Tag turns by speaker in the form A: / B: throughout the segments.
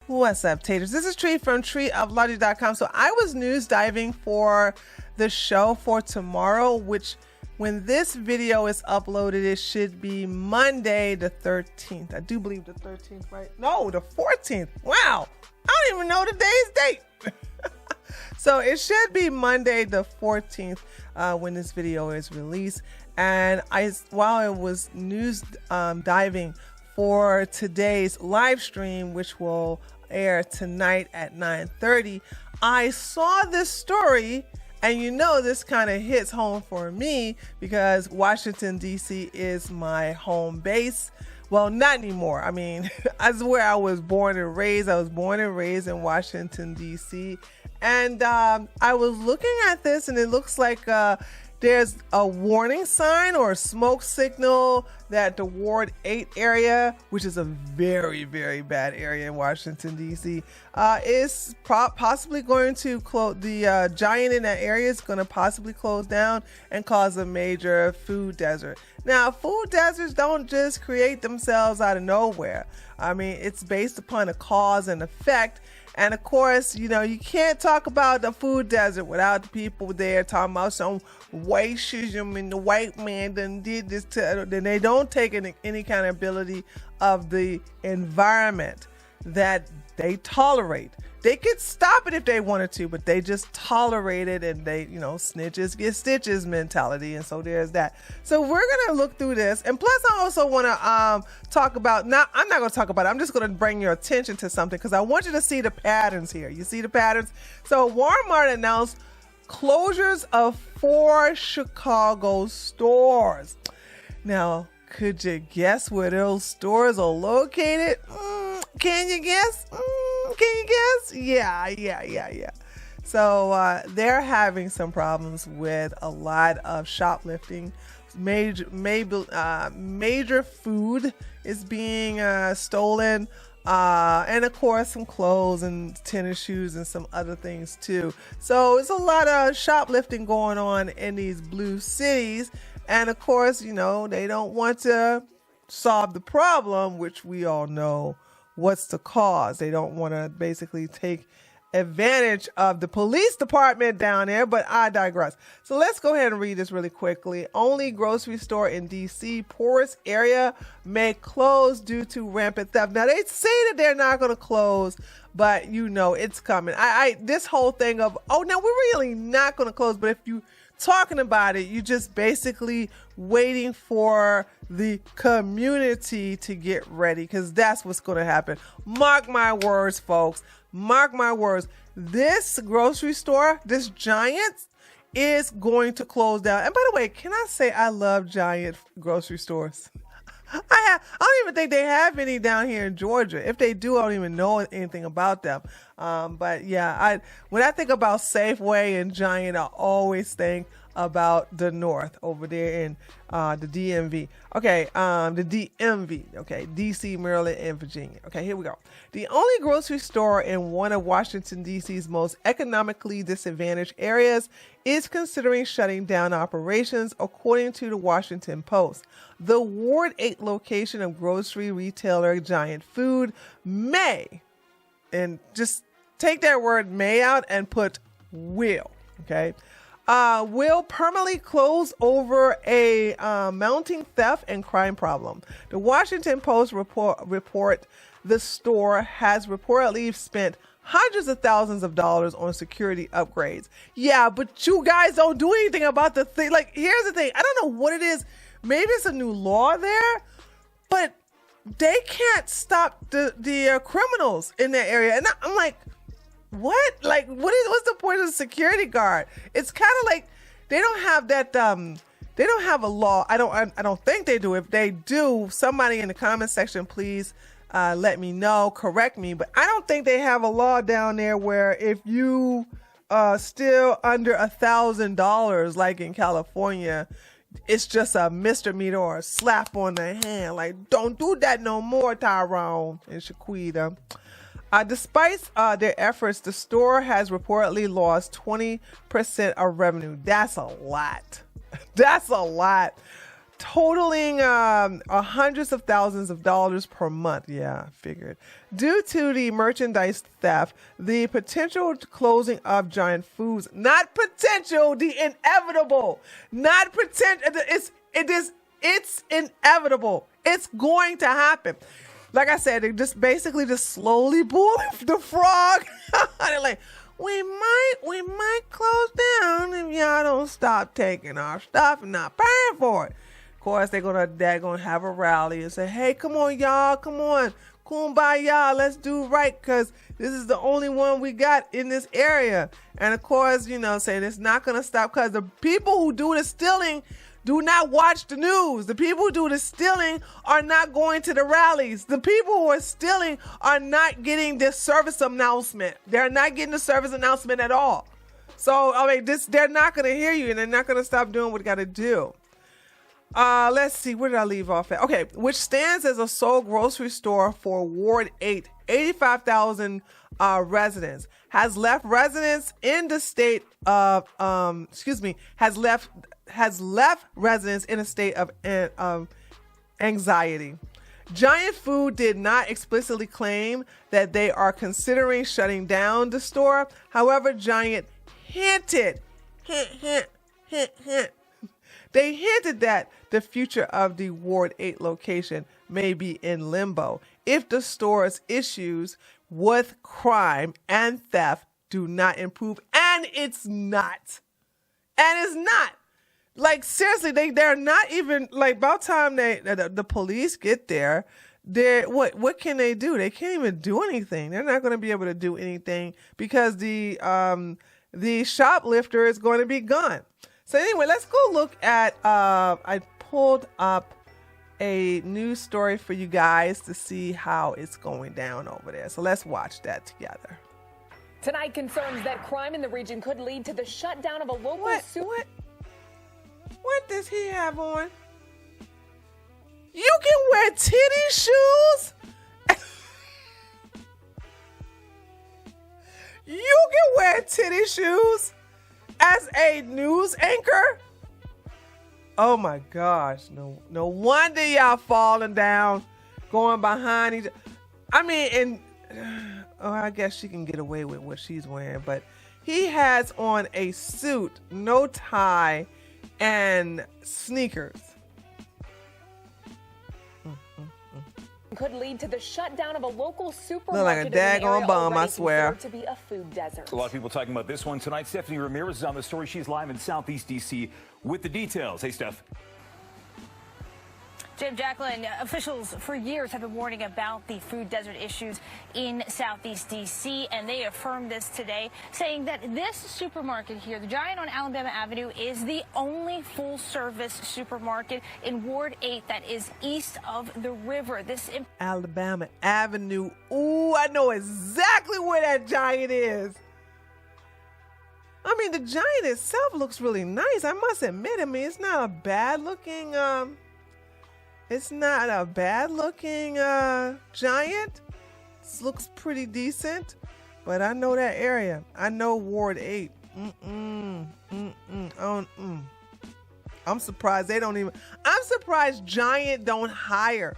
A: What's up, taters? This is Tree from treeoflogic.com. So I was news diving for the show for tomorrow, which when this video is uploaded, it should be Monday the 13th. I do believe the 13th, right? No, the 14th. Wow. I don't even know today's date. So it should be Monday the 14th when this video is released. And while I was news diving for today's live stream, which will air tonight at 9:30, I saw this story, and you know this kind of hits home for me because Washington, D.C. is my home base. Well, not anymore. I mean, that's where I was born and raised. I was born and raised in Washington, D.C. And I was looking at this, and it looks like there's a warning sign or a smoke signal that the Ward 8 area, which is a very, very bad area in Washington, D.C., is possibly going to close. The giant in that area is going to possibly close down and cause a major food desert. Now, food deserts don't just create themselves out of nowhere. I mean, it's based upon a cause and effect. And of course, you know, you can't talk about the food desert without the people there talking about some racism and the white man done did this to them. Then they don't take any accountability of the environment that they tolerate. They could stop it if they wanted to, but they just tolerate it, and they, you know, snitches get stitches mentality. And so there's that. So we're going to look through this. And plus I also want to talk about, I'm not going to talk about it. I'm just going to bring your attention to something because I want you to see the patterns here. You see the patterns? So Walmart announced closures of 4 Chicago stores. Now, could you guess where those stores are located? Can you guess? Can you guess? Yeah. So they're having some problems with a lot of shoplifting. Major food is being stolen. And of course, some clothes and tennis shoes and some other things too. So it's a lot of shoplifting going on in these blue cities. And of course, you know, they don't want to solve the problem, which we all know what's the cause. They don't want to basically take advantage of the police department down there, but I digress. So let's go ahead and read this really quickly. Only grocery store in DC, poorest area, may close due to rampant theft. Now they say that they're not going to close, but you know it's coming. This whole thing of, oh, no, we're really not going to close, but if you talking about it, you just basically waiting for the community to get ready, because that's what's going to happen. Mark my words, folks. Mark my words. This grocery store, this Giant, is going to close down. And by the way, can I say I love Giant grocery stores? I don't even think they have any down here in Georgia. If they do, I don't even know anything about them. But yeah, when I think about Safeway and Giant, I always think about the North over there in the DMV. Okay, the DMV. Okay, DC, Maryland, and Virginia. Okay, here we go. The only grocery store in one of Washington, D.C.'s most economically disadvantaged areas is considering shutting down operations, according to the Washington Post. The Ward 8 location of grocery retailer Giant Food may, and just take that word may out and put will, okay? Will permanently close over a mounting theft and crime problem. The Washington Post report the store has reportedly spent hundreds of thousands of dollars on security upgrades. Yeah, but you guys don't do anything about the thing. Like, here's the thing. I don't know what it is. Maybe it's a new law there, but they can't stop the criminals in that area. And I'm like, what? Like, what's the point of the security guard? It's kind of like they don't have that. They don't have a law. I don't think they do. If they do, somebody in the comment section, please let me know, correct me. But I don't think they have a law down there where if you steal under $1,000, like in California, it's just a misdemeanor or a slap on the hand. Like, don't do that no more, Tyrone and Shaquita. Despite their efforts, the store has reportedly lost 20% of revenue. That's a lot. That's a lot. totaling hundreds of thousands of dollars per month. Yeah, I figured. Due to the merchandise theft, the potential closing of Giant Foods, not potential, the inevitable, not potential. It's inevitable. It's going to happen. Like I said, they just basically just slowly boiling the frog. They're like, we might close down if y'all don't stop taking our stuff and not paying for it. Of course, they're gonna have a rally and say, hey, come on, y'all, come on, kumbaya, let's do right, because this is the only one we got in this area. And of course, saying it's not gonna stop, because the people who do the stealing do not watch the news. The people who do the stealing are not going to the rallies. The people who are stealing are not getting this service announcement. They're not getting the service announcement at all. So, they're not going to hear you, and they're not going to stop doing what they got to do. Let's see. Where did I leave off at? Okay. Which stands as a sole grocery store for Ward 8, 85,000 residents. Has left residents in the state of, has left residents in a state of anxiety. Giant Food did not explicitly claim that they are considering shutting down the store. However, Giant hinted, they hinted that the future of the Ward 8 location may be in limbo if the store's issues with crime and theft do not improve. And it's not. And it's not. Like, seriously, they're not even, like, by the time the police get there, what can they do? They can't even do anything. They're not going to be able to do anything because the shoplifter is going to be gone. So anyway, let's go look at, I pulled up a news story for you guys to see how it's going down over there. So let's watch that together.
B: Tonight, concerns that crime in the region could lead to the shutdown of a local
A: What does he have on? You can wear titty shoes? You can wear titty shoes as a news anchor? Oh my gosh. No wonder y'all falling down, going behind each. I guess she can get away with what she's wearing, but he has on a suit, no tie, and sneakers.
B: Could lead to the shutdown of a local supermarket.
A: Look like a daggone bum, I swear.
B: To be a food desert.
C: A lot of people talking about this one tonight. Stephanie Ramirez is on the story. She's live in Southeast D.C. with the details. Hey, Steph.
D: Jim, Jacqueline, officials for years have been warning about the food desert issues in Southeast D.C., and they affirmed this today, saying that this supermarket here, the Giant on Alabama Avenue, is the only full-service supermarket in Ward 8 that is east of the river.
A: Alabama Avenue. Ooh, I know exactly where that Giant is. The Giant itself looks really nice. I must admit, it's not a bad-looking, It's not a bad-looking Giant. This looks pretty decent, but I know that area. I know Ward 8. I'm surprised they don't even. I'm surprised Giant don't hire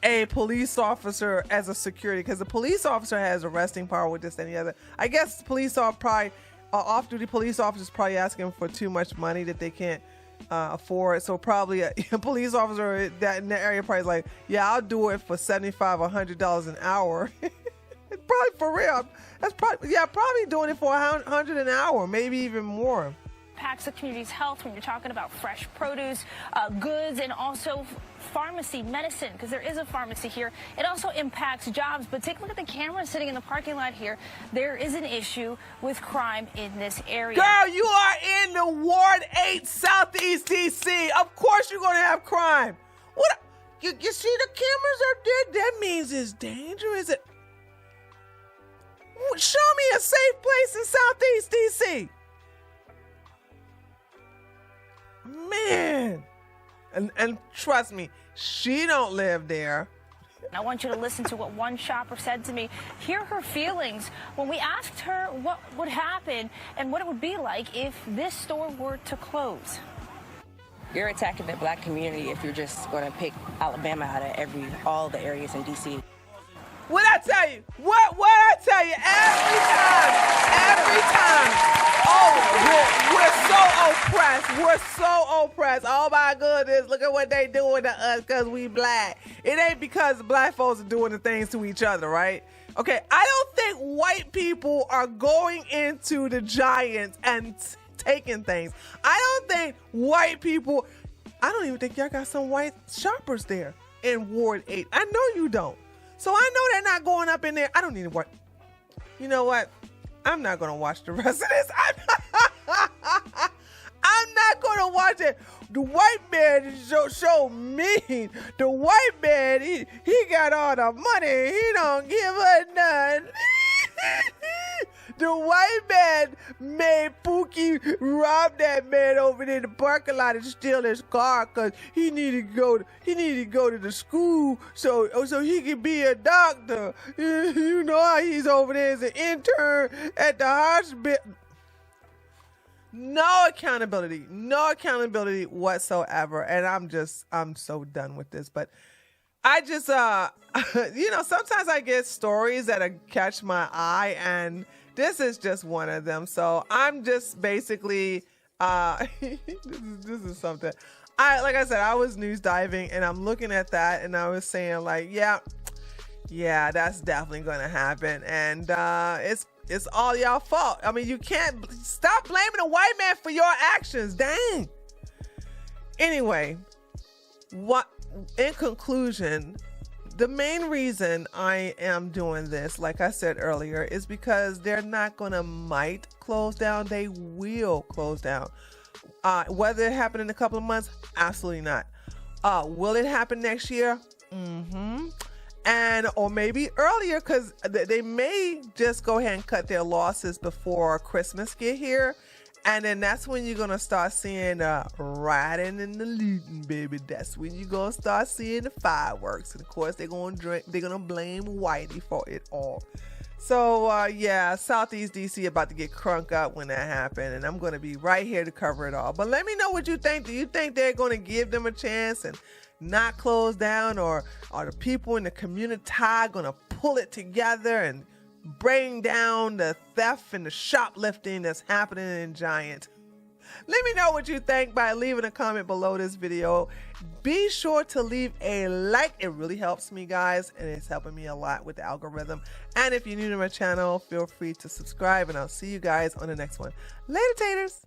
A: a police officer as a security, because the police officer has arresting power with this and the other. I guess police are probably off-duty police officers probably asking for too much money that they can't afford. So probably a police officer that in that area probably is like, yeah, I'll do it for $75 or $100 an hour. Probably for real. That's probably doing it for $100 an hour, maybe even more.
D: Impacts the community's health when you're talking about fresh produce, goods, and also pharmacy medicine, because there is a pharmacy here. It also impacts jobs, but take a look at the cameras sitting in the parking lot here. There is an issue with crime in this area.
A: Girl, you are in the Ward 8 Southeast DC. Of course you're going to have crime. What? You see the cameras up there? That means it's dangerous. Show me a safe place in Southeast DC. Man. And trust me, she don't live there.
D: I want you to listen to what one shopper said to me. Hear her feelings when we asked her what would happen and what it would be like if this store were to close.
E: You're attacking the black community if you're just going to pick Alabama out of all the areas in D.C.
A: What I tell you? What I tell you? Every time. Oh, we're so oppressed. Oh my goodness, look at what they doing to us because we black. It ain't because black folks are doing the things to each other, right? Okay, I don't think white people are going into the Giants and taking things. I don't think white people, I don't even think y'all got some white shoppers there in Ward 8. I know you don't. So I know they're not going up in there. I don't need to watch. You know what? I'm not going to watch the rest of this. I'm not going to watch it. The white man is so mean. The white man, he got all the money. He don't give a none. The white man made Pookie rob that man over there in the parking lot and steal his car because he needed to go to the school so he could be a doctor. You know how he's over there as an intern at the hospital. No accountability whatsoever. And I'm so done with this. But I just, sometimes I get stories that catch my eye, and this is just one of them. So I'm just basically, this is something. Like I said, I was news diving and I'm looking at that and I was saying like, yeah, that's definitely going to happen. And it's all y'all fault. I mean, you can't stop blaming a white man for your actions. Dang. Anyway, in conclusion, the main reason I am doing this, like I said earlier, is because they're not going to might close down. They will close down. Whether it happen in a couple of months, absolutely not. Will it happen next year? Mm-hmm. Or maybe earlier, because they may just go ahead and cut their losses before Christmas get here. And then that's when you're going to start seeing rioting and the looting, baby. That's when you're going to start seeing the fireworks. And, of course, they're going to blame Whitey for it all. So, Southeast D.C. about to get crunk up when that happens. And I'm going to be right here to cover it all. But let me know what you think. Do you think they're going to give them a chance and not close down? Or are the people in the community going to pull it together and bring down the theft and the shoplifting that's happening in Giant? Let me know what you think by leaving a comment below this video. Be sure to leave a like. It really helps me, guys, and it's helping me a lot with the algorithm. And if you're new to my channel, feel free to subscribe, and I'll see you guys on the next one. Later, taters.